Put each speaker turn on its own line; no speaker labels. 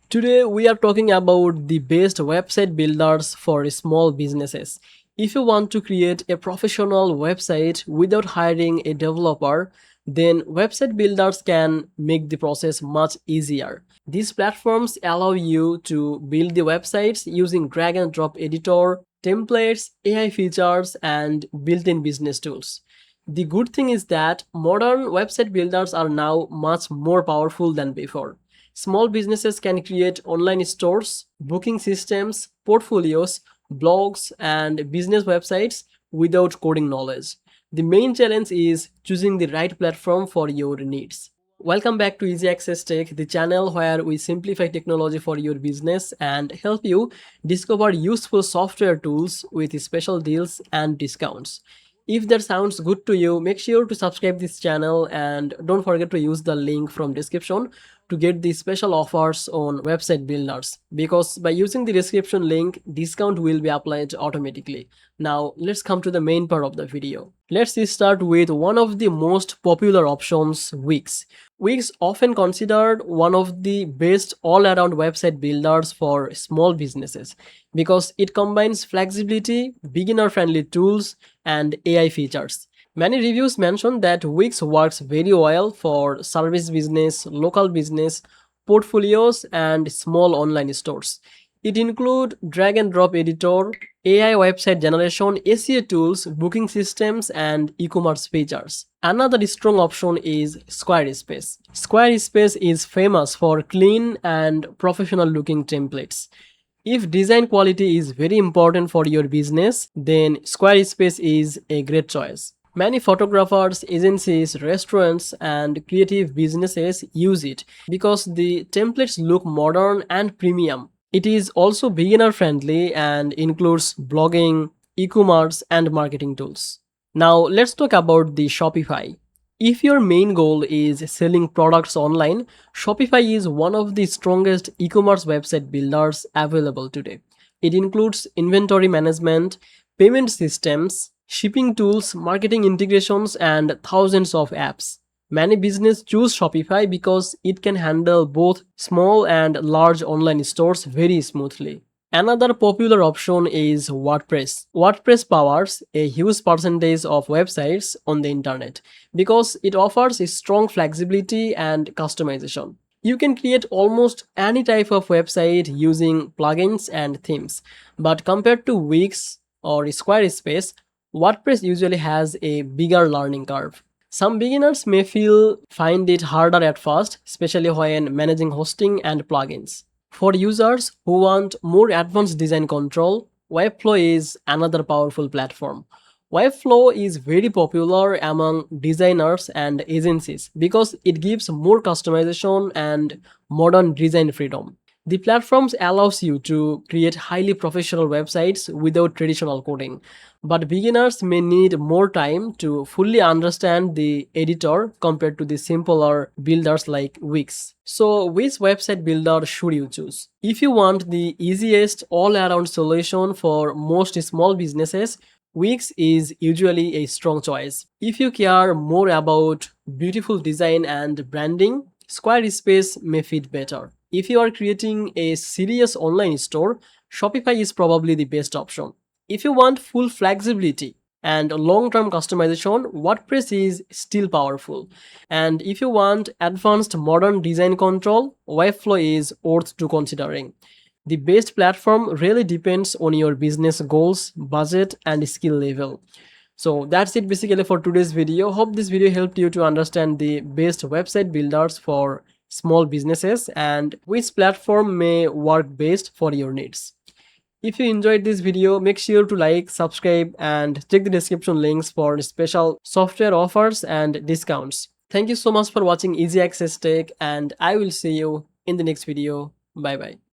Today we are talking about the best website builders for small businesses. If you want to create a professional website without hiring a developer, then website builders can make the process much easier. These platforms allow you to build the websites using drag and drop editor, templates, AI features, and built-in business tools. The good thing is that modern website builders are now much more powerful than before. Small businesses can create online stores, booking systems, portfolios, blogs, and business websites without coding knowledge. The main challenge is choosing the right platform for your needs. Welcome back to Easy Access Tech, the channel where we simplify technology for your business and help you discover useful software tools with special deals and discounts. If that sounds good to you, make sure to subscribe this channel and don't forget to use the link from description to get the special offers on website builders, because by using the description link discount will be applied automatically. Now let's come to the main part of the video. Let's start with one of the most popular options, Wix. Wix often considered one of the best all-around website builders for small businesses because it combines flexibility, beginner-friendly tools, and AI features. Many reviews mention that Wix works very well for service business, local business, portfolios, and small online stores. It includes drag and drop editor, AI website generation, SEO tools, booking systems, and e-commerce features. Another strong option is Squarespace. Squarespace is famous for clean and professional looking templates. If design quality is very important for your business, then Squarespace is a great choice. Many photographers, agencies, restaurants, and creative businesses use it because the templates look modern and premium. It is also beginner friendly and includes blogging, e-commerce, and marketing tools. Now let's talk about the Shopify. If your main goal is selling products online, Shopify is one of the strongest e-commerce website builders available today. It includes inventory management, payment systems, shipping tools, marketing integrations, and thousands of apps. Many businesses choose Shopify because it can handle both small and large online stores very smoothly. Another popular option is WordPress. WordPress powers a huge percentage of websites on the internet because it offers a strong flexibility and customization. You can create almost any type of website using plugins and themes, but compared to Wix or Squarespace, WordPress usually has a bigger learning curve. Some beginners may find it harder at first, especially when managing hosting and plugins. For users who want more advanced design control, Webflow is another powerful platform. Webflow is very popular among designers and agencies because it gives more customization and modern design freedom. The platforms allows you to create highly professional websites without traditional coding, but beginners may need more time to fully understand the editor compared to the simpler builders like Wix. So which website builder should you choose? If you want the easiest all-around solution for most small businesses, Wix is usually a strong choice. If you care more about beautiful design and branding, Squarespace may fit better. If you are creating a serious online store, Shopify is probably the best option. If you want full flexibility and long-term customization, WordPress is still powerful. And if you want advanced modern design control, Webflow is worth to considering. The best platform really depends on your business goals, budget, and skill level. So that's it basically for today's video. Hope this video helped you to understand the best website builders for small businesses and which platform may work best for your needs. If you enjoyed this video, make sure to like, subscribe, and check the description links for special software offers and discounts. Thank you so much for watching Easy Access Tech, and I will see you in the next video. Bye bye.